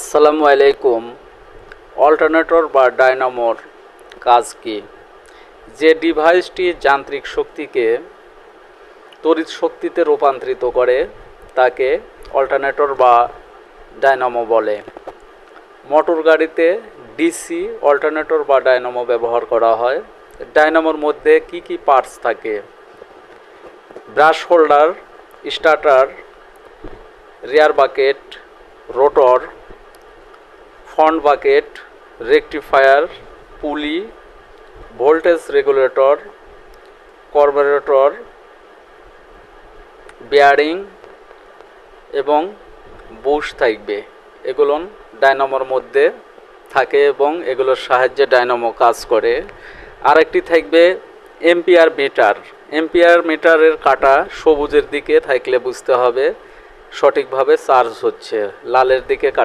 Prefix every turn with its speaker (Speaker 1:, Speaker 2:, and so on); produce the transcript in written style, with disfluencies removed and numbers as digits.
Speaker 1: আসসালামু আলাইকুম। অল্টারনেটর বা ডায়নামোর কাজ কি? যে ডিভাইসটি যান্ত্রিক শক্তিকে তড়িৎ শক্তিতে রূপান্তরিত করে তাকে অল্টারনেটর বা ডায়নামো বলে। মোটর গাড়িতে ডিসি অল্টারনেটর বা ডায়নামো ব্যবহার করা হয়। ডায়নামোর মধ্যে কি কি পার্টস থাকে? Brush holder, starter, rear bucket, rotor, front bucket, rectifier, pulley, voltage regulator, carburettor, bearing এবং বুশ থাকবে। এগুলো ডায়নামোর মধ্যে থাকে এবং এগুলোর সাহায্যে ডায়নামো কাজ করে। আরেকটি থাকবে এম্পিয়ার মিটার। এম্পিয়ার মিটারের কাঁটা সবুজের দিকে থাকলে বুঝতে হবে সঠিকভাবে চার্জ হচ্ছে, লালের দিকে কাঁটা